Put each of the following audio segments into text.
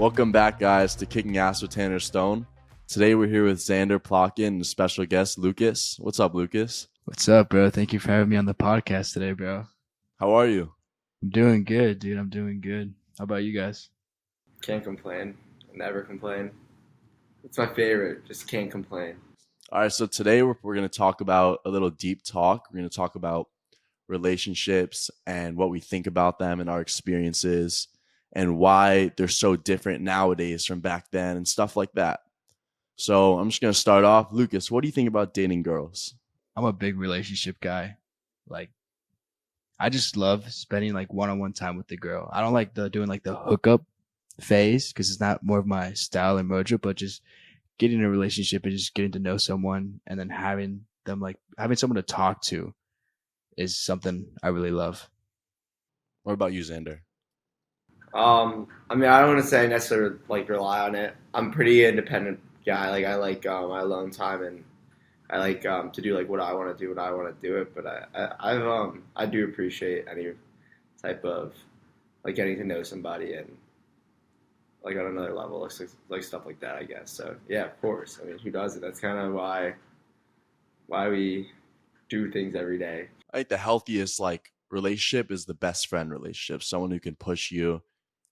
Welcome back, guys, to Kicking Ass with Tanner Stone. Today we're here with Xander Plotkin and special guest Lucas. What's up, Lucas? What's up, bro? Thank you for having me on the podcast today, bro. How are you? I'm doing good, dude. I'm doing good. How about you guys? Can't complain. Never complain. It's my favorite. Just can't complain. All right, so today we're going to talk about a little deep talk. We're going to talk about relationships and what we think about them and our experiences and why they're so different nowadays from back then and stuff like that. So I'm just going to start off. Lucas, what do you think about dating girls? I'm a big relationship guy. Like, I just love spending like one-on-one time with the girl. I don't like doing like the hookup phase because it's not more of my style and mojo, but just getting in a relationship and just getting to know someone and then having them like having someone to talk to is something I really love. What about you, Xander? I don't want to say I necessarily like rely on it. I'm a pretty independent guy. Like I like my alone time, and I like to do like what I want to do when I want to do it. But I do appreciate any type of like getting to know somebody and like on another level, like stuff like that. I guess so. Yeah, of course. I mean, who doesn't? That's kind of why we do things every day. I think the healthiest like relationship is the best friend relationship. Someone who can push you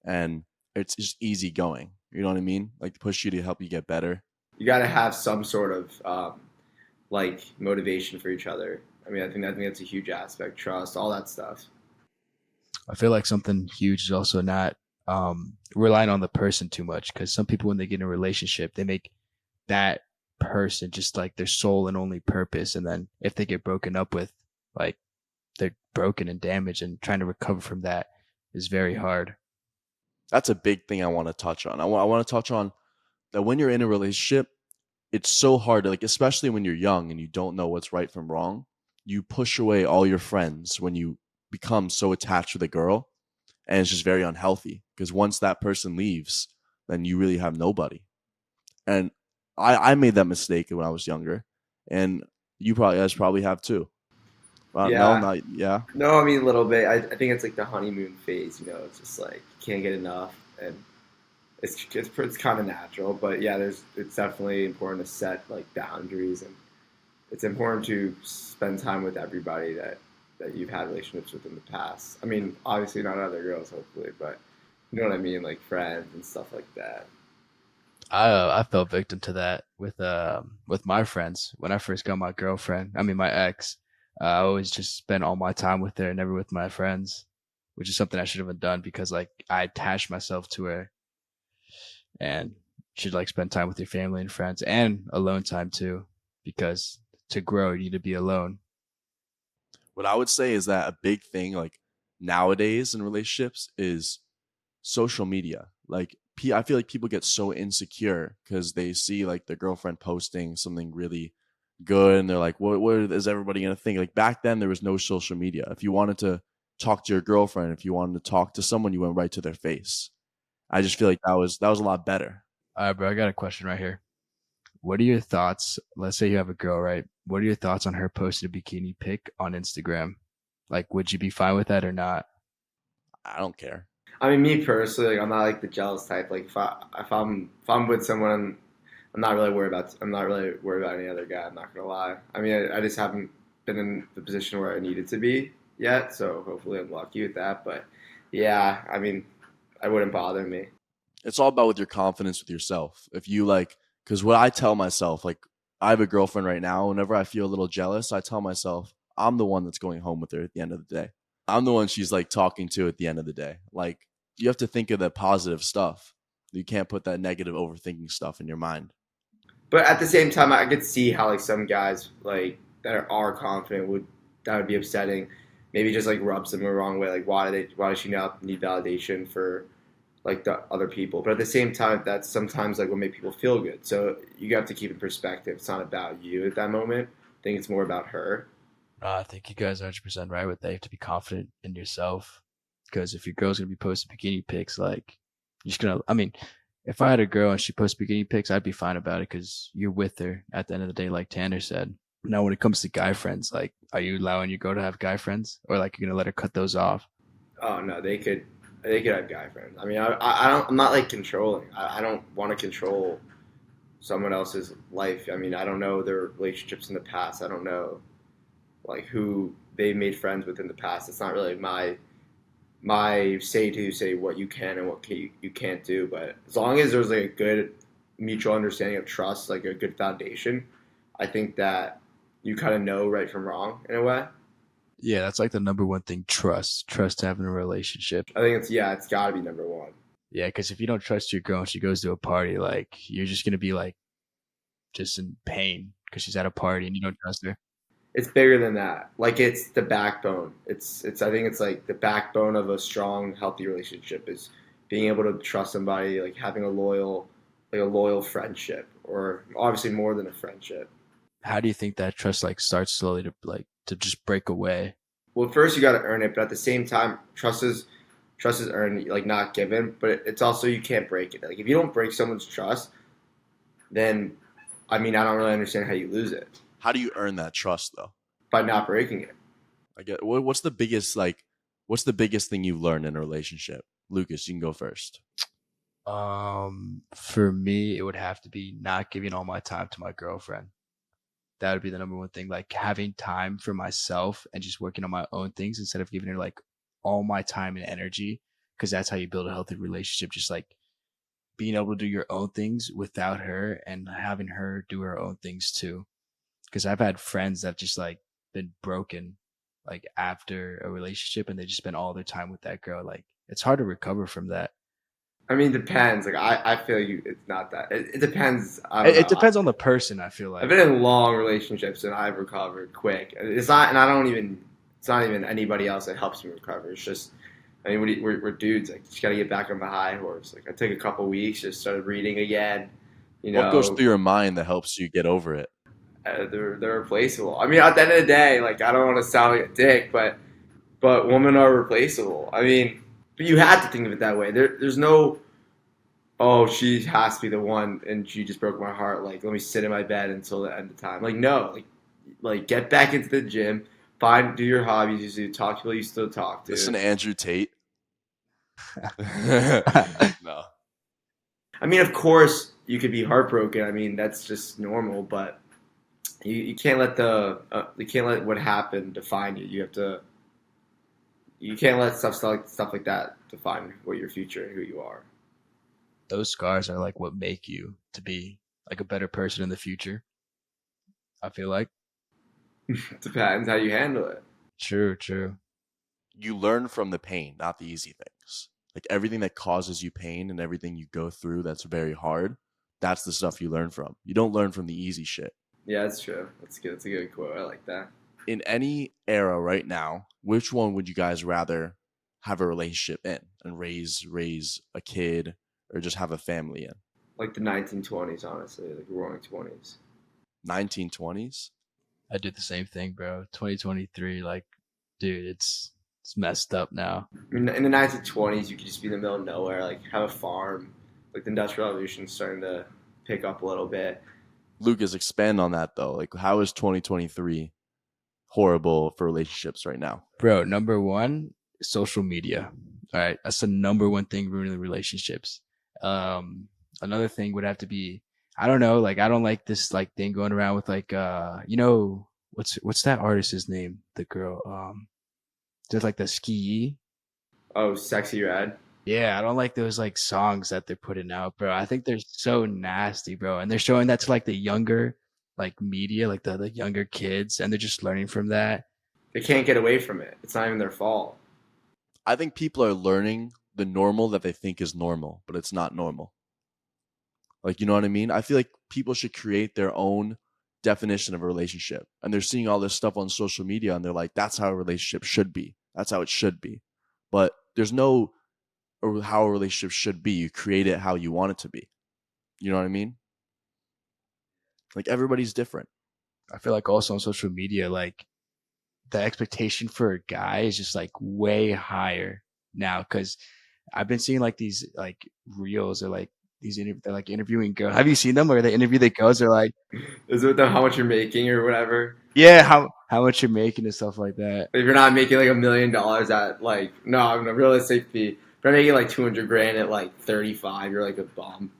and it's just easy going. You know what I mean? Like to push you to help you get better. You got to have some sort of like motivation for each other. I think that's a huge aspect. Trust, all that stuff. I feel like something huge is also not relying on the person too much because some people, when they get in a relationship, they make that person just like their sole and only purpose. And then if they get broken up with, like they're broken and damaged, and trying to recover from that is very hard. That's a big thing I want to touch on. I want to touch on that when you're in a relationship, it's so hard to like, especially when you're young and you don't know what's right from wrong. You push away all your friends when you become so attached with a girl, and it's just very unhealthy because once that person leaves, then you really have nobody. And I made that mistake when I was younger, and you probably have too. No, Yeah. not yeah. No, I mean a little bit. I think it's like the honeymoon phase. It's just like you can't get enough, and it's kind of natural. But yeah, it's definitely important to set like boundaries, and it's important to spend time with everybody that you've had relationships with in the past. I mean, obviously not other girls, hopefully, but you know what I mean, like friends and stuff like that. I fell victim to that with my friends when I first got my girlfriend. I mean my ex. I always just spent all my time with her, never with my friends, which is something I should have done because like I attached myself to her, and should like spend time with your family and friends and alone time too, because to grow you need to be alone. What I would say is that a big thing like nowadays in relationships is social media. Like I feel like people get so insecure because they see like their girlfriend posting something really good and they're like, what is everybody gonna think? Like back then there was no social media. If you wanted to talk to your girlfriend, if you wanted to talk to someone, you went right to their face. I just feel like that was a lot better. All right, bro, I got a question right here. What are your thoughts? Let's say you have a girl, right? What are your thoughts on her posting a bikini pic on Instagram? Like, would you be fine with that or not? I don't care. I mean, me personally, like, I'm not like the jealous type. Like if I'm with someone, I'm not really worried about any other guy. I'm not gonna lie. I mean, I just haven't been in the position where I needed to be yet. So hopefully, I'm lucky with that. But yeah, I mean, I wouldn't bother me. It's all about with your confidence with yourself. If you like, because what I tell myself, like, I have a girlfriend right now. Whenever I feel a little jealous, I tell myself I'm the one that's going home with her at the end of the day. I'm the one she's like talking to at the end of the day. Like, you have to think of the positive stuff. You can't put that negative overthinking stuff in your mind. But at the same time, I could see how like some guys like that are confident would be upsetting. Maybe just like rubs them the wrong way. Like why does she not need validation for like the other people? But at the same time, that's sometimes like what make people feel good. So you have to keep in perspective. It's not about you at that moment. I think it's more about her. I think you guys are 100% right with that. You have to be confident in yourself because if your girl's gonna be posting bikini pics, like you're just gonna. I mean, if I had a girl and she posts bikini pics, I'd be fine about it because you're with her at the end of the day, like Tanner said. Now, when it comes to guy friends, like, are you allowing your girl to have guy friends, or like you're gonna let her cut those off? Oh no, they could. They could have guy friends. I mean, I don't. I'm not like controlling. I don't want to control someone else's life. I mean, I don't know their relationships in the past. I don't know like who they made friends with in the past. It's not really my say to say what you can and what you can't do. But as long as there's like a good mutual understanding of trust, like a good foundation, I think that you kind of know right from wrong in a way. Yeah, that's like the number one thing. Trust to have in a relationship. I think it's got to be number one. Yeah, because if you don't trust your girl and she goes to a party, like you're just gonna be like just in pain because she's at a party and you don't trust her. It's bigger than that. Like it's the backbone. It's I think it's like the backbone of a strong, healthy relationship is being able to trust somebody, like having a loyal friendship, or obviously more than a friendship. How do you think that trust like starts slowly to just break away? Well, first you got to earn it, but at the same time, trust is earned, like not given. But it's also you can't break it. Like if you don't break someone's trust, then I mean I don't really understand how you lose it How do you earn that trust though? by not breaking it. I get what's the biggest thing you've learned in a relationship? Lucas, you can go first. For me, it would have to be not giving all my time to my girlfriend. That would be the number one thing. Like having time for myself and just working on my own things instead of giving her like all my time and energy. Because that's how you build a healthy relationship. Just like being able to do your own things without her and having her do her own things too. Because I've had friends that just like been broken like after a relationship and they just spend all their time with that girl. Like it's hard to recover from that. I mean, depends. Like I feel you. It's not that. It depends. I don't It know. depends on the person, I feel I've like. been in long relationships and I've recovered quick. It's not, and I don't even. It's not even anybody else that helps me recover. It's just, I mean, we're dudes. Like, you just gotta get back on the high horse. Like, I took a couple weeks, just started reading again. You What goes know, through your mind that helps you get over it? they're replaceable. I mean, at the end of the day, like, I don't want to sound like a dick, but women are replaceable. I mean, but you have to think of it that way. There's no, oh, she has to be the one, and she just broke my heart. Like, let me sit in my bed until the end of time. Like, no, like get back into the gym, do your hobbies you do, talk to people you still talk to. Listen to Andrew Tate. No. I mean, of course, you could be heartbroken. I mean, that's just normal, but you can't let you can't let what happened define you. You can't let stuff like that define what your future and who you are. Those scars are like what make you to be like a better person in the future. I feel like. It depends how you handle it. True. You learn from the pain, not the easy things. Like everything that causes you pain and everything you go through that's very hard, that's the stuff you learn from. You don't learn from the easy shit. Yeah, that's true. That's good. That's a good quote. I like that. In any era right now, which one would you guys rather have a relationship in and raise a kid or just have a family in? Like the 1920s, honestly, like roaring 20s. 1920s? I did the same thing, bro. 2023, like, dude, it's messed up now. I mean, in the 1920s, you could just be in the middle of nowhere, like have a farm. Like the Industrial Revolution's starting to pick up a little bit. Lucas, expand on that though. Like, how is 2023 horrible for relationships right now? Bro, number one, social media. All right, that's the number one thing ruining relationships. Another thing would have to be, I don't know, like I don't like this like thing going around with like what's that artist's name? The girl, there's like the ski. Oh, Sexy Red. Yeah, I don't like those like songs that they're putting out, bro. I think they're so nasty, bro. And they're showing that to like the younger like media, like the younger kids, and they're just learning from that. They can't get away from it. It's not even their fault. I think people are learning the normal that they think is normal, but it's not normal. Like, you know what I mean? I feel like people should create their own definition of a relationship. And they're seeing all this stuff on social media and they're like, that's how a relationship should be. That's how it should be. But there's no or how a relationship should be. You create it how you want it to be. You know what I mean? Like everybody's different. I feel like also on social media, like the expectation for a guy is just like way higher now because I've been seeing like these like reels or like they're like interviewing girls. Have you seen them where they interview the girls? They're like, Is it how much you're making or whatever? yeah, how much you're making and stuff like that. If you're not making like $1 million at like no, I'm realistically If I'm making like 200 grand at like 35, you're like a bum.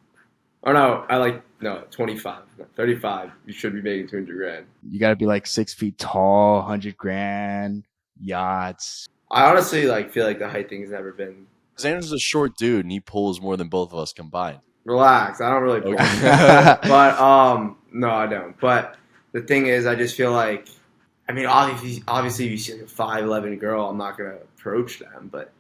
Or no, I like no 25, no, 35. You should be making 200 grand. You got to be like 6 feet tall, 100 grand, yachts. I honestly like feel like the height thing has never been. Xander's a short dude, and he pulls more than both of us combined. Relax. I don't really pull. Okay. But no, I don't. But the thing is, I just feel like, I mean, obviously, if you see like a 5'11" girl, I'm not gonna approach them. But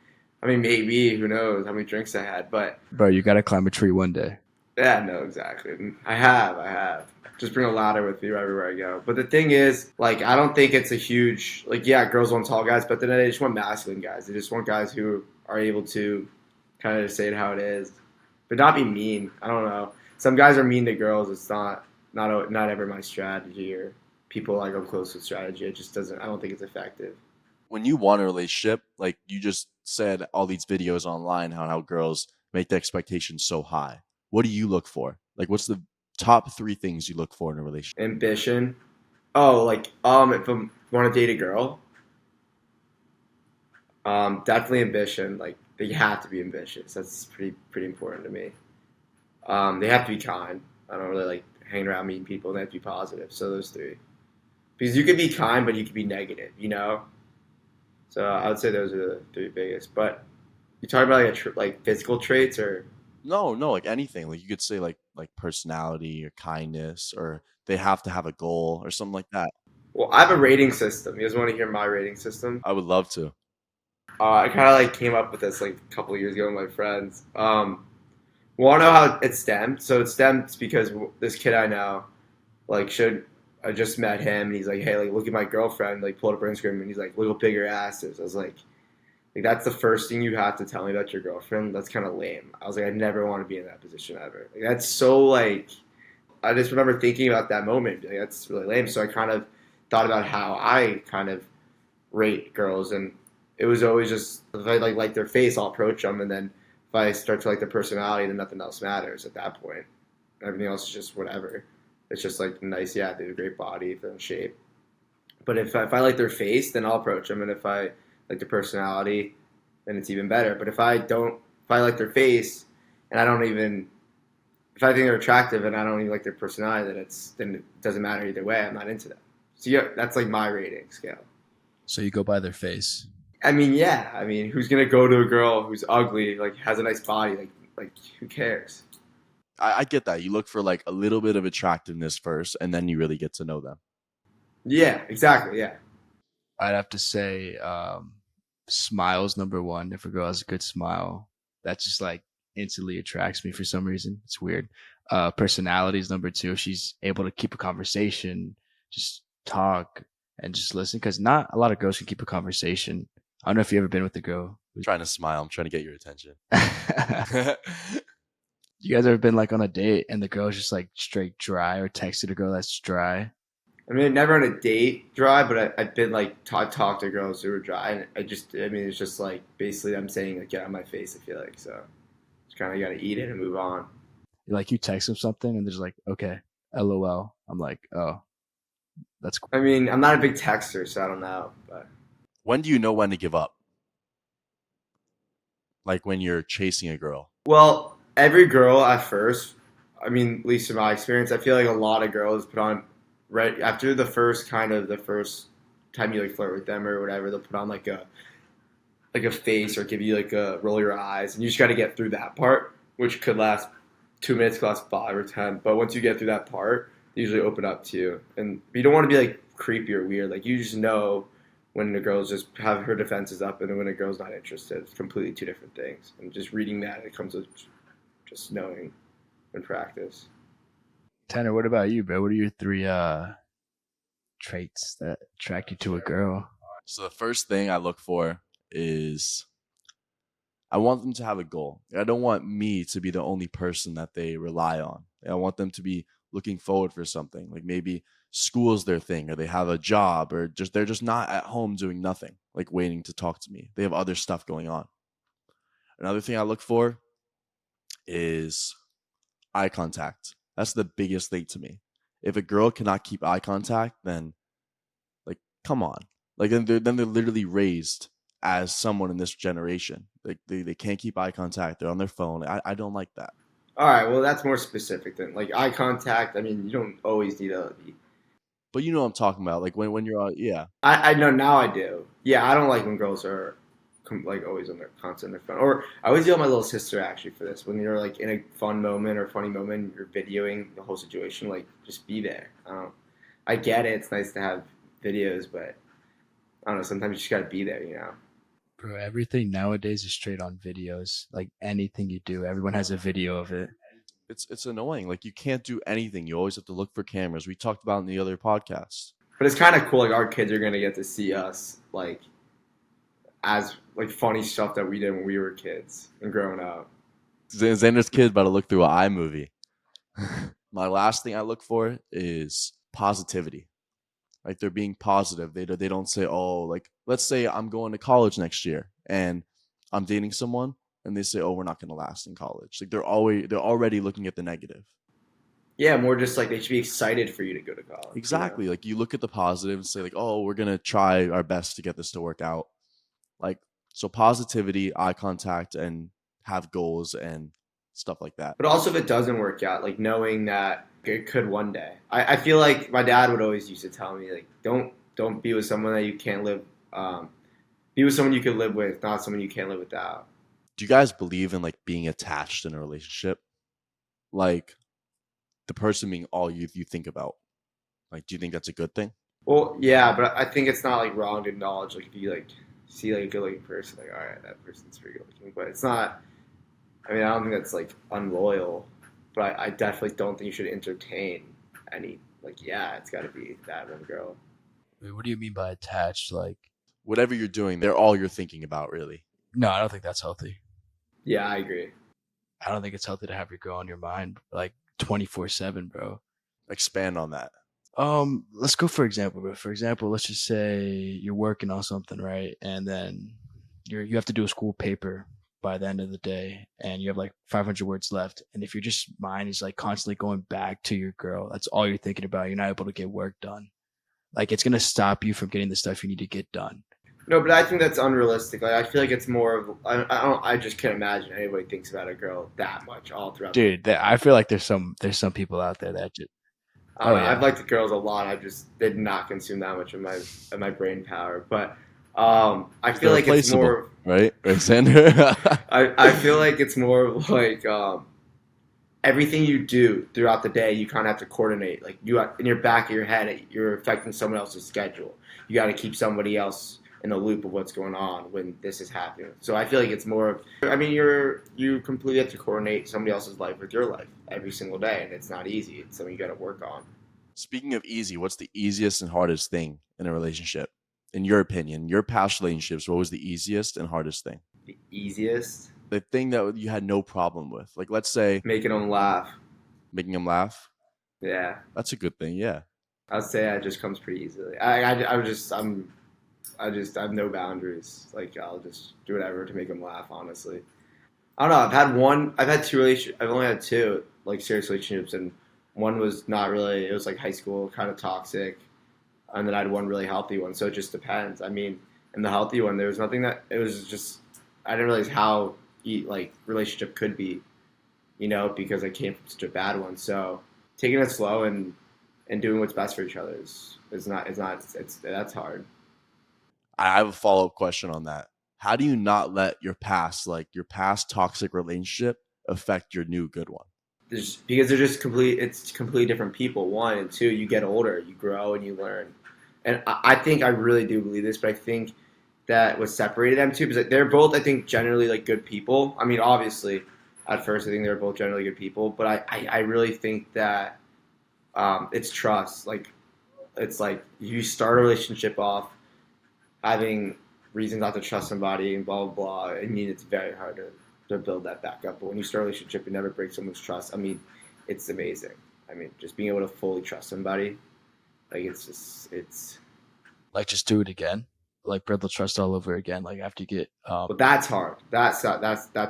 I mean, maybe who knows how many drinks I had. But Bro, you got to climb a tree one day. yeah, no, exactly. I have. Just bring a ladder with me everywhere I go. But the thing is, like, I don't think it's a huge like. Yeah, girls want tall guys, but then they just want masculine guys. They just want guys who are able to kind of say it how it is, but not be mean. I don't know. Some guys are mean to girls. It's not ever my strategy, or people like I'm close with strategy. It just doesn't. I don't think it's effective. When you want a relationship, like you just said, all these videos online, how girls make the expectations so high. What do you look for? Like, what's the top 3 things you look for in a relationship? Ambition. Oh, like if I want to date a girl, definitely ambition. Like they have to be ambitious. That's pretty important to me. They have to be kind. I don't really like hanging around meeting people. They have to be positive. So those 3, because you could be kind, but you could be negative. You know. So I would say those are the 3 biggest. But you talking about like physical traits or No, like anything. Like you could say like personality or kindness, or they have to have a goal or something like that. well, I have a rating system. You guys want to hear my rating system? I would love to. I kind of like came up with this like a couple of years ago with my friends. Want to know how it stemmed? So it stemmed because this kid I know, like, I just met him and he's like, hey, like, look at my girlfriend. Like, pulled up her Instagram and he's like, look how big her ass is. I was like, that's the first thing you have to tell me about your girlfriend. That's kind of lame. I was like, I never want to be in that position ever. Like, that's so like. I just remember thinking about that moment. Like, that's really lame. So I kind of thought about how I kind of rate girls, and it was always just if I like their face, I'll approach them, and then if I start to like their personality, then nothing else matters at that point. Everything else is just whatever. It's just like nice, yeah, they have a great body, they're in shape. But if I like their face, then I'll approach them, and if I like their personality, then it's even better. But if I like their face, and I don't even, if I think they're attractive and I don't even like their personality, then it doesn't matter either way. I'm not into them. So yeah, that's like my rating scale. So you go by their face. I mean, yeah. I mean, who's gonna go to a girl who's ugly, like has a nice body, like who cares? I get that. You look for like a little bit of attractiveness first, and then you really get to know them. Yeah, exactly. Yeah. I'd have to say smile's number 1. If a girl has a good smile, that just like instantly attracts me for some reason. It's weird. Personality is number 2. If she's able to keep a conversation, just talk and just listen, because not a lot of girls can keep a conversation. I don't know if you've ever been with a girl. I'm trying to smile. I'm trying to get your attention. You guys ever been like on a date and the girl's just like straight dry, or texted a girl that's dry? I mean, never on a date dry, but I've been like talked to girls who were dry, and I mean, it's just like basically I'm saying like get out of my face. I feel like so. Just kind of got to eat it and move on. Like you text them something and they're just like, okay, LOL. I'm like, oh, that's cool. I mean, I'm not a big texter, so I don't know. But When do you know when to give up? Like when you're chasing a girl. well, every girl at first, I mean, at least in my experience, I feel like a lot of girls put on right after the first time you like flirt with them or whatever, they'll put on like a face or give you like a roll your eyes, and you just got to get through that part, which could last 2 minutes, could last 5 or 10. But once you get through that part, they usually open up to you, and you don't want to be like creepy or weird. Like you just know when the girl's just have her defenses up, and then when a girl's not interested, it's completely 2 different things. And just reading that, it comes with just knowing and practice. Tanner, what about you, bro? What are your 3 traits that attract you to a girl? So the first thing I look for is I want them to have a goal. I don't want me to be the only person that they rely on. I want them to be looking forward for something. Like maybe school's their thing, or they have a job, or just they're just not at home doing nothing, like waiting to talk to me. They have other stuff going on. Another thing I look for is eye contact. That's the biggest thing to me. If a girl cannot keep eye contact, then like come on. Like then they're literally raised as someone in this generation. Like they can't keep eye contact. They're on their phone. I don't like that. All right, well that's more specific than like eye contact. I mean, you don't always need to be. But you know what I'm talking about. Like when you're yeah. I know now I do. Yeah, I don't like when girls are like always on their constant on their phone. Or I always yell at my little sister actually for this. When you're like in a fun moment or funny moment, you're videoing the whole situation. Like just be there. I get it. It's nice to have videos, but I don't know. Sometimes you just gotta be there. You know. Bro, everything nowadays is straight on videos. Like anything you do, everyone has a video of it. It's annoying. Like you can't do anything. You always have to look for cameras. We talked about in the other podcast. But it's kind of cool. Like our kids are gonna get to see us like as like funny stuff that we did when we were kids and growing up. Xander's kid about to look through an iMovie. My last thing I look for is positivity. Like they're being positive. They don't say, oh, like let's say I'm going to college next year and I'm dating someone and they say, oh, we're not going to last in college. Like they're already looking at the negative. Yeah, more just like they should be excited for you to go to college. Exactly. Like you look at the positive and say like, oh, we're going to try our best to get this to work out. Like so positivity, eye contact, and have goals and stuff like that. But also if it doesn't work out, like knowing that it could one day. I feel like my dad would always used to tell me like don't be with someone that you can't live. Be with someone you can live with, not someone you can't live without. Do you guys believe in like being attached in a relationship? Like the person being all you think about. Like, do you think that's a good thing? Well, yeah, but I think it's not like wrong to acknowledge like if you like see like a good looking person, like all right, that person's pretty good looking, but it's not. I mean, I don't think that's like unloyal, but I definitely don't think you should entertain any like yeah, it's got to be that one girl. Wait, what do you mean by attached? Like, Whatever you're doing, they're all you're thinking about, really. no, I don't think that's healthy. Yeah, I agree. I don't think it's healthy to have your girl on your mind like 24/7, bro. Expand on that. Let's go for example, bro. For example, let's just say you're working on something, right? And then you have to do a school paper by the end of the day and you have like 500 words left. And if your just mind is like constantly going back to your girl, that's all you're thinking about. You're not able to get work done. Like it's gonna stop you from getting the stuff you need to get done. No, but I think that's unrealistic. Like I feel like it's more of I don't I just can't imagine anybody thinks about a girl that much all throughout. Dude, I feel like there's some people out there that just I don't know, yeah. I've liked the girls a lot. I just did not consume that much of my brain power. But I feel like it's more right, Xander. I feel like it's more of like everything you do throughout the day, you kind of have to coordinate. Like you in your back of your head, you're affecting someone else's schedule. You got to keep somebody else in the loop of what's going on when this is happening. So I feel like it's more of, I mean, you completely have to coordinate somebody else's life with your life every single day, and it's not easy. It's something you got to work on. Speaking of easy, what's the easiest and hardest thing in a relationship? In your opinion, your past relationships, what was the easiest and hardest thing? The easiest? The thing that you had no problem with. Like, let's say Making them laugh. making them laugh. Yeah. That's a good thing, yeah. I'd say that just comes pretty easily. I have no boundaries. Like I'll just do whatever to make them laugh. Honestly, I don't know. I've had two relationships. I've only had two like serious relationships, and one was not really. It was like high school, kind of toxic, and then I had one really healthy one. So it just depends. I mean, in the healthy one, there was nothing that it was just. I didn't realize how like relationship could be, because I came from such a bad one. So taking it slow and doing what's best for each other is that's hard. I have a follow-up question on that. How do you not let your past toxic relationship affect your new good one? Because it's completely different people. One and two, you get older, you grow, and you learn. And I think I really do believe this, but I think that what separated them too, because they're both, I think, generally like good people. I mean, obviously, at first, I think they're both generally good people, but I really think that it's trust. Like, it's like you start a relationship off having reasons not to trust somebody and blah, blah, blah. I mean, it's very hard to build that back up. But when you start a relationship and never break someone's trust, I mean, it's amazing. I mean, just being able to fully trust somebody, like, it's. Like, just do it again. Like, build the trust all over again. Like, after you get. But that's hard. That's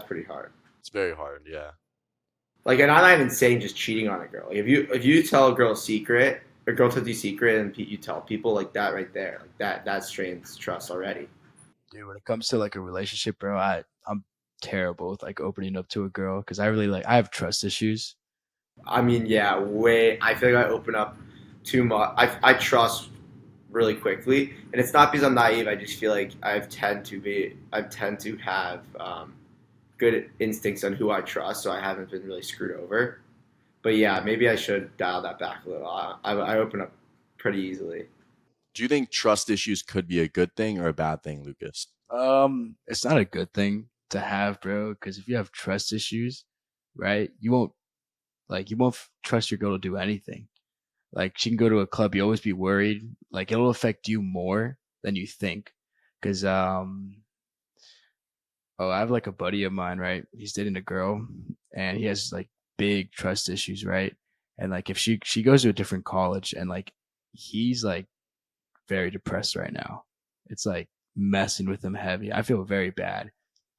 pretty hard. It's very hard, yeah. Like, and I'm not even saying just cheating on a girl. Like, if you tell a girl a secret, a girl tells you a secret and you tell people, like that right there, like that strains trust already. Dude, when it comes to like a relationship, bro, I'm terrible with like opening up to a girl because I have trust issues. I mean, yeah, way. I feel like I open up too much. I trust really quickly, and it's not because I'm naive. I just feel like I tend to have good instincts on who I trust, so I haven't been really screwed over. But yeah, maybe I should dial that back a little. I open up pretty easily. Do you think trust issues could be a good thing or a bad thing, Lucas? It's not a good thing to have, bro, because if you have trust issues, right, you won't trust your girl to do anything. Like she can go to a club, you always be worried. Like it'll affect you more than you think. Cause oh, I have like a buddy of mine, right? He's dating a girl and he has like big trust issues, right? And like if she goes to a different college and like he's like very depressed right now. It's like messing with him heavy. I feel very bad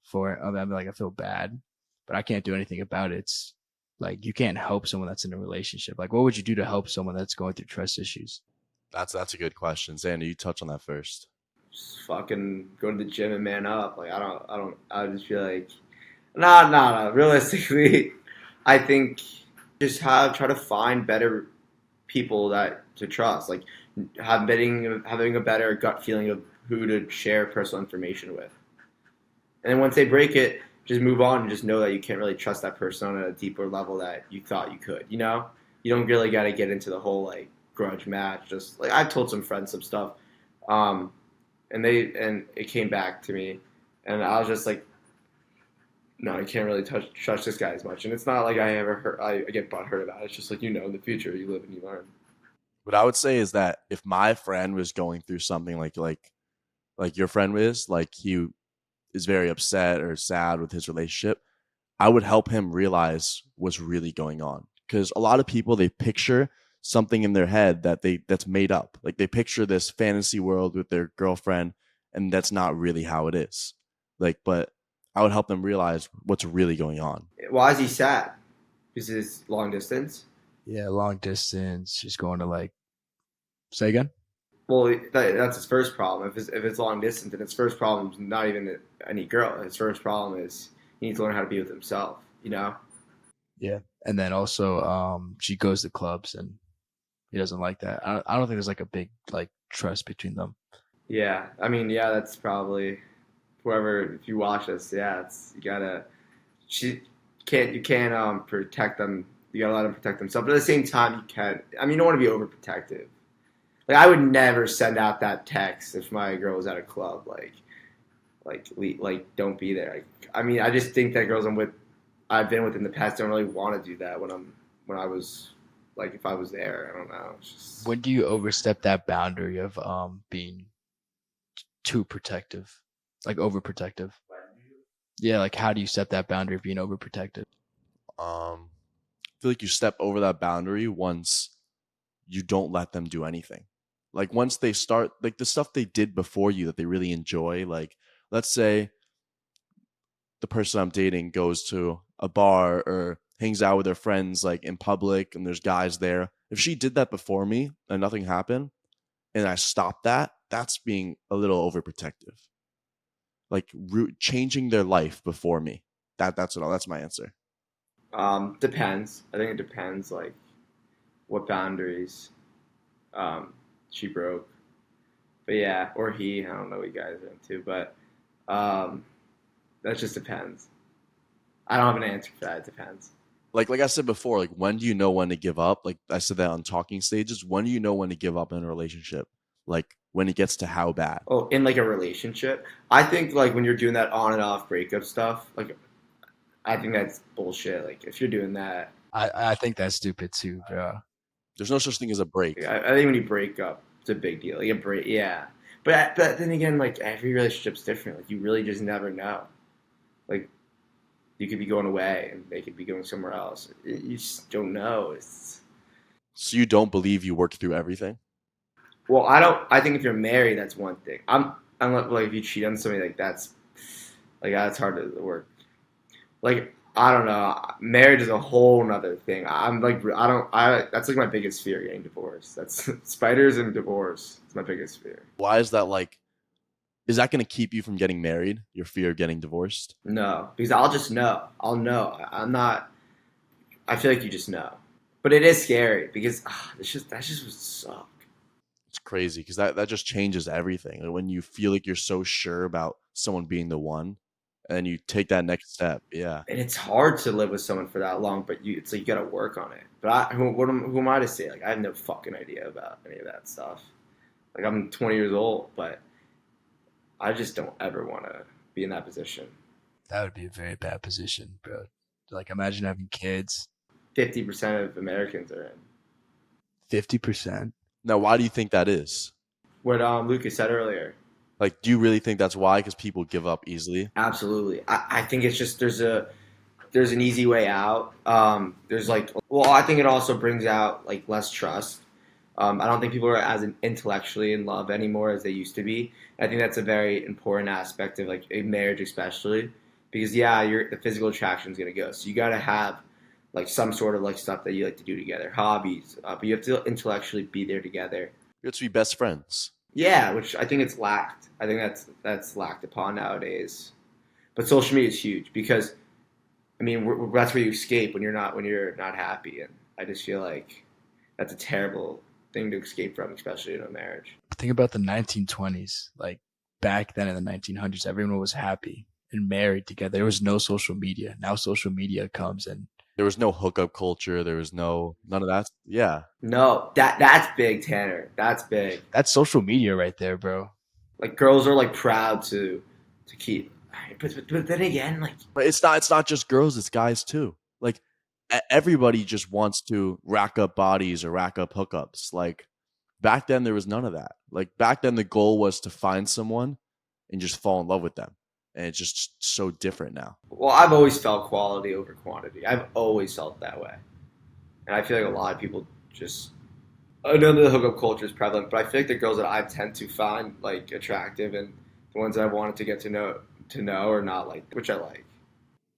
for it. I mean, like I feel bad, but I can't do anything about it. It's like you can't help someone that's in a relationship. Like what would you do to help someone that's going through trust issues? That's a good question. Xander, you touch on that first. Just fucking go to the gym and man up. Like I just feel like, nah. Realistically, I think just try to find better people that to trust. Like having a better gut feeling of who to share personal information with. And then once they break it, just move on and just know that you can't really trust that person on a deeper level that you thought you could. You know, you don't really got to get into the whole like grudge match. Just like I've told some friends some stuff, um, and it came back to me, and I was just like, no, I can't really trust this guy as much. And it's not like I get butthurt about it. It's just like in the future you live and you learn. What I would say is that if my friend was going through something like your friend is, like he is very upset or sad with his relationship, I would help him realize what's really going on. Because a lot of people they picture something in their head that's made up. Like they picture this fantasy world with their girlfriend, and that's not really how it is. Like, but I would help them realize what's really going on. Why is he sad? Because it's long distance. Yeah, long distance. She's going to like say again. Well, that's his first problem. If it's long distance, then his first problem is not even any girl. His first problem is he needs to learn how to be with himself. You know? Yeah, and then also she goes to clubs and he doesn't like that. I don't think there's like a big like trust between them. Yeah. I mean, yeah, that's probably whoever. If you watch this, yeah, it's you gotta. She can't. You can't protect them. You gotta let them protect themselves. But at the same time, you can't. I mean, you don't want to be overprotective. Like I would never send out that text if my girl was at a club. Like don't be there. Like, I mean, I just think that I've been with in the past, don't really want to do that when I was like if I was there. I don't know. It's just, When do you overstep that boundary of being too protective, like overprotective? Yeah, like how do you set that boundary of being overprotective? I feel like you step over that boundary once you don't let them do anything. Like once they start, like the stuff they did before you that they really enjoy. Like let's say the person I'm dating goes to a bar or hangs out with their friends like in public and there's guys there. If she did that before me and nothing happened and I stopped that, that's being a little overprotective. Like changing their life before me. That's my answer. depends. I think it depends. Like what boundaries she broke. But yeah, or he. I don't know what you guys are into, but um, that just depends. I don't have an answer for that. It depends. Like I said before, like when do you know when to give up? Like I said that on talking stages. When do you know when to give up in a relationship? Like when it gets to how bad? Oh, in like a relationship, I think like when you're doing that on and off breakup stuff, like I think that's bullshit. Like if you're doing that, I think that's stupid too, bro. There's no such thing as a break. I think when you break up, it's a big deal. Like a break, yeah. But then again, like every relationship's different. Like you really just never know. Like you could be going away and they could be going somewhere else. You just don't know. It's So you don't believe you work through everything? well, I don't. I think if you're married, that's one thing. I'm like if you cheat on somebody, that's hard to work. Like I don't know. Marriage is a whole nother thing. I'm like I don't. I that's like my biggest fear getting divorced. That's spiders and divorce. It's my biggest fear. Why is that like Is that going to keep you from getting married? Your fear of getting divorced? No, because I'll just know. I'll know. I'm not. I feel like you just know, but it is scary because that just would suck. It's crazy because that just changes everything. Like when you feel like you're so sure about someone being the one, and then you take that next step. Yeah. And it's hard to live with someone for that long, but it's like you got to work on it. But who am I to say? Like I have no fucking idea about any of that stuff. Like I'm 20 years old, but I just don't ever want to be in that position. That would be a very bad position, bro. Like imagine having kids. 50% of Americans are in. 50%. Now, why do you think that is? What Lucas said earlier. Like, do you really think that's why? Because people give up easily? Absolutely. I think it's just there's an easy way out. I think it also brings out like less trust. I don't think people are as intellectually in love anymore as they used to be. I think that's a very important aspect of like a marriage, especially because the physical attraction is gonna go. So you gotta have like some sort of like stuff that you like to do together, hobbies. But you have to intellectually be there together. You have to be best friends. Yeah, which I think it's lacked. I think that's lacked upon nowadays. But social media is huge because, I mean, that's where you escape when you're not happy, and I just feel like that's a terrible thing to escape from, especially in a marriage. Think about the 1920s. Like back then in the 1900s, everyone was happy and married together. There was no social media. Now social media comes and There was no hookup culture. There was none of that. Yeah. No, that's big, Tanner. That's big. that's social media right there, bro. Like girls are like proud to keep, but then again, like But it's not just girls, it's guys too. Like everybody just wants to rack up bodies or rack up hookups. Like back then there was none of that. Like back then the goal was to find someone and just fall in love with them. And it's just so different now. well, I've always felt quality over quantity. I've always felt that way, and I feel like a lot of people just. I know the hookup culture is prevalent, but I feel like the girls that I tend to find like attractive and the ones that I wanted to get to know are not like, which I like.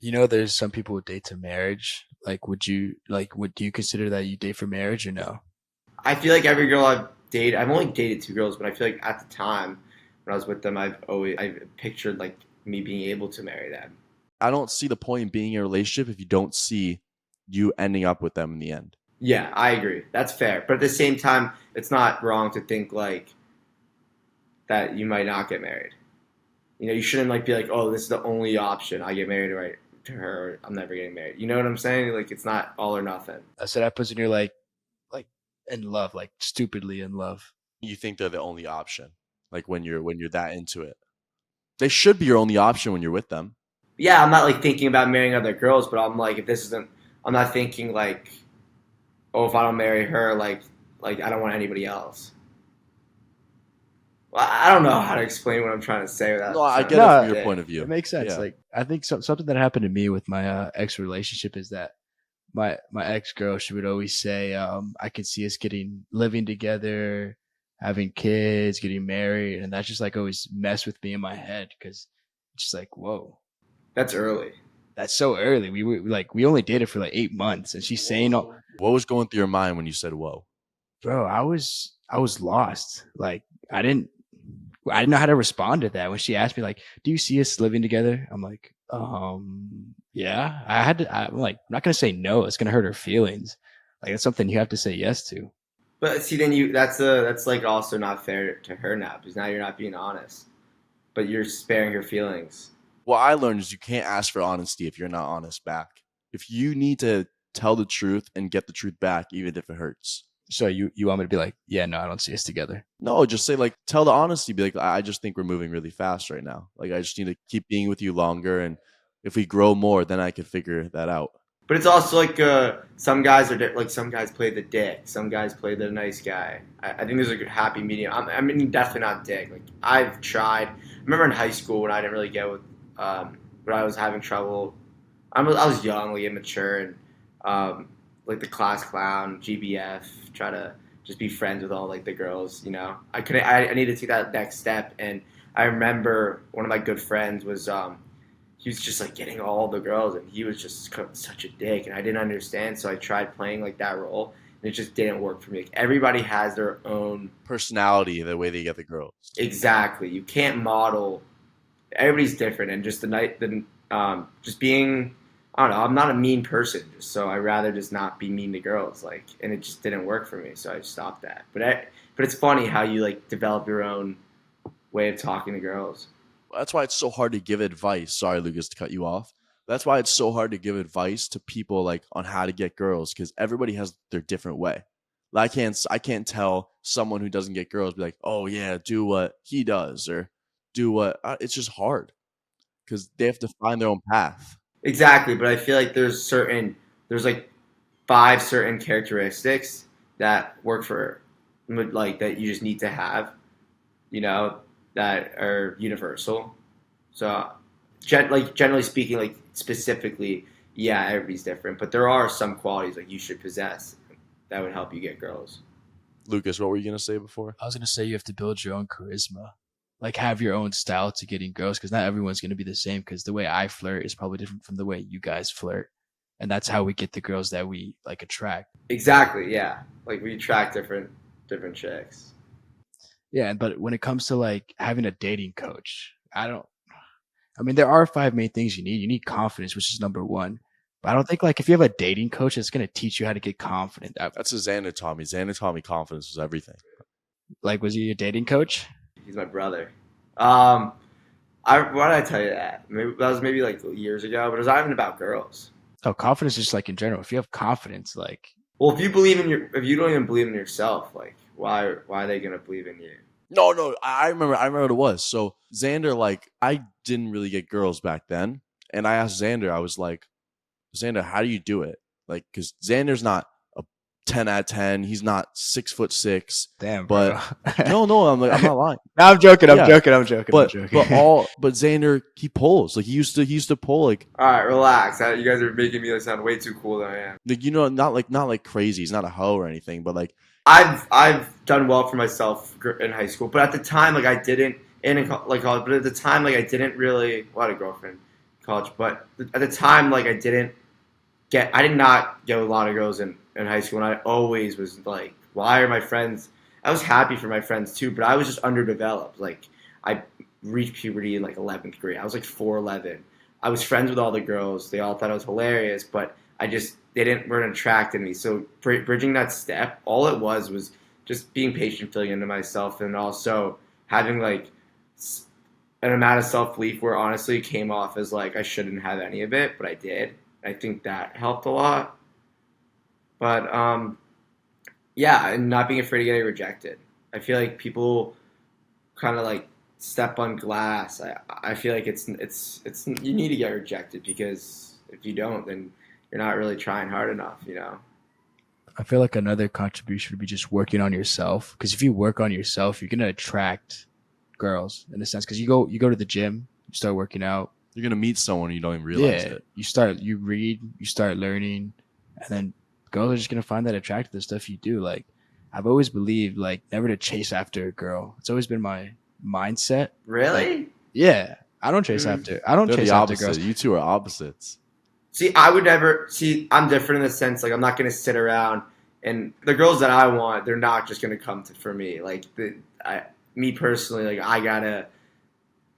You know, there's some people who date to marriage. Like, would you do you consider that you date for marriage or no? I feel like every girl I've only dated two girls, but I feel like at the time when I was with them, I've pictured like me being able to marry them. I don't see the point in being in a relationship if you don't see you ending up with them in the end. Yeah, I agree. That's fair. But at the same time, it's not wrong to think like that you might not get married. You know, you shouldn't like be like, oh, this is the only option. I get married right to her. I'm never getting married. You know what I'm saying? Like it's not all or nothing. So that puts in you're like in love, like stupidly in love. You think they're the only option. Like when you're that into it. They should be your only option when you're with them. Yeah, I'm not like thinking about marrying other girls, but I'm like, if this isn't, I'm not thinking like, oh, if I don't marry her, like I don't want anybody else. Well, I don't know how to explain what I'm trying to say without. No, I get No, it from your point of view. It makes sense. Yeah. Like I think something that happened to me with my ex relationship is that my ex girl, she would always say, I could see us living together, having kids, getting married, and that just like always messed with me in my head because it's just like, whoa, That's early. that's so early. We only dated for like 8 months, and she's saying, "Oh, What was going through your mind when you said whoa? bro, I was lost. Like I didn't know how to respond to that when she asked me like, "Do you see us living together?" I'm like, yeah. I'm like, I'm not gonna say no. It's gonna hurt her feelings. Like it's something you have to say yes to. But see, that's like also not fair to her now because now you're not being honest, but you're sparing her feelings. What I learned is you can't ask for honesty if you're not honest back. If you need to tell the truth and get the truth back, even if it hurts. So you want me to be like, yeah, no, I don't see us together. No, just say like, tell the honesty. Be like, I just think we're moving really fast right now. Like, I just need to keep being with you longer. And if we grow more, then I could figure that out. But it's also like some guys some guys play the dick, some guys play the nice guy. I think there's a good happy medium. I mean, definitely not dick. Like I've tried. I remember in high school when I didn't really get with, when I was having trouble. I was young, like immature, and like the class clown, GBF, try to just be friends with all like the girls. You know, I couldn't. I needed to take that next step, and I remember one of my good friends was. He was just like getting all the girls, and he was just such a dick, and I didn't understand. So I tried playing like that role, and it just didn't work for me. Like, everybody has their own Personality, the way they get the girls. exactly. You can't model. Everybody's different, and just just being. I don't know. I'm not a mean person, so I rather just not be mean to girls. Like, and it just didn't work for me, so I stopped that. But it's funny how you like develop your own way of talking to girls. That's why it's so hard to give advice. Sorry, Lucas, to cut you off. That's why it's so hard to give advice to people like on how to get girls because everybody has their different way. Like, I can't tell someone who doesn't get girls be like, oh yeah, do what he does or do what. It's just hard because they have to find their own path. Exactly, but I feel like there's like five certain characteristics that work for like that you just need to have, you know, that are universal. So, like generally speaking, like specifically, yeah, everybody's different, but there are some qualities like you should possess that would help you get girls. Lucas, what were you gonna say before? I was gonna say you have to build your own charisma, like have your own style to getting girls, because not everyone's gonna be the same. Because the way I flirt is probably different from the way you guys flirt, and that's how we get the girls that we like attract. Exactly, yeah. Like we attract different chicks. Yeah, but when it comes to like having a dating coach, I don't. I mean, there are five main things you need. You need confidence, which is number one. But I don't think like if you have a dating coach that's gonna teach you how to get confident. That's a Xander taught me. Xander taught me confidence was everything. Like, was he a dating coach? He's my brother. Why did I tell you that? That was maybe like years ago, but it was not even about girls. Oh, confidence is just like in general. If you have confidence, like Well, if you don't even believe in yourself, like why are they gonna believe in you? No, I remember what it was. So Xander, like, I didn't really get girls back then. And I asked Xander, I was like, Xander, how do you do it? Like, because Xander's not a 10 out of 10. He's not 6'6". damn, But bro. no, I'm like, I'm not lying. No, I'm joking. I'm Yeah. joking. I'm joking. I'm But joking. but Xander, he pulls. Like he used to pull like All right, relax. You guys are making me sound way too cool than I am. not like crazy. He's not a hoe or anything, but like I've done well for myself in high school, but at the time, like I didn't, and in like college, but at the time, like I didn't really. Well, I had a girlfriend in college, but at the time, like I did not get a lot of girls in high school, and I always was like, why are my friends? I was happy for my friends too, but I was just underdeveloped. Like I reached puberty in like 11th grade. I was like 4'11". I was friends with all the girls. They all thought I was hilarious, but weren't attracted to me. So bridging that step, all it was just being patient, filling into myself, and also having like an amount of self belief where honestly it came off as like I shouldn't have any of it, but I did. I think that helped a lot. But yeah, and not being afraid of getting rejected. I feel like people kind of like step on glass. I feel like it's you need to get rejected because if you don't, then you're not really trying hard enough, you know. I feel like another contribution would be just working on yourself. Because if you work on yourself, you're gonna attract girls in a sense. Because you go to the gym, you start working out. you're gonna meet someone and you don't even realize it. You read, you start learning, and then girls are just gonna find that attractive to the stuff you do. Like I've always believed, like never to chase after a girl. It's always been my mindset. Really? Like, yeah, I don't chase after. I don't They're chase the after opposite. girls. You two are opposites. See, I would never see. I'm different in the sense like I'm not gonna sit around and the girls that I want, they're not just gonna come for me. Like me personally, like I gotta.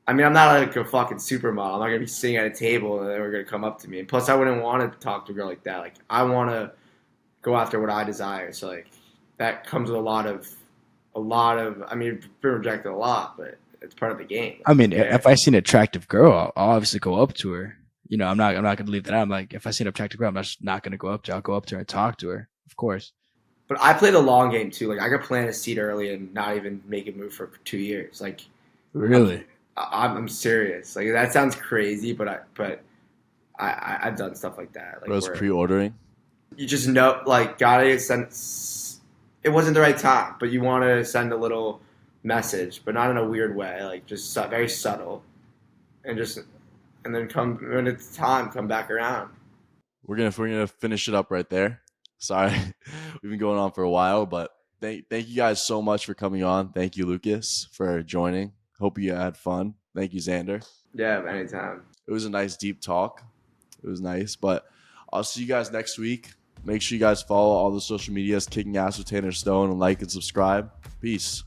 I mean, I'm not like a fucking supermodel. I'm not gonna be sitting at a table and they're gonna come up to me. And plus, I wouldn't want to talk to a girl like that. Like I want to go after what I desire. So like that comes with a lot of. I mean, I've been rejected a lot, but it's part of the game. I mean, Yeah. if I see an attractive girl, I'll obviously go up to her. You know, I'm not gonna leave that out. I'm like, if I see an attractive girl, I'm just not gonna go up to her. I'll go up to her and talk to her, of course. But I play the long game too. Like I could plant a seed early and not even make it move for 2 years. Like Really? I'm serious. Like that sounds crazy, but I've done stuff like that. Like I was where pre-ordering. you just know, like gotta send. It wasn't the right time, but you want to send a little message, but not in a weird way. Like just very subtle, and then come when it's time, come back around. We're gonna finish it up right there. Sorry, we've been going on for a while, but thank you guys so much for coming on. Thank you, Lucas, for joining. Hope you had fun. Thank you, Xander. Yeah, anytime. It was a nice deep talk. It was nice, but I'll see you guys next week. Make sure you guys follow all the social medias, Kicking Ass with Tanner Stone, and like and subscribe. Peace.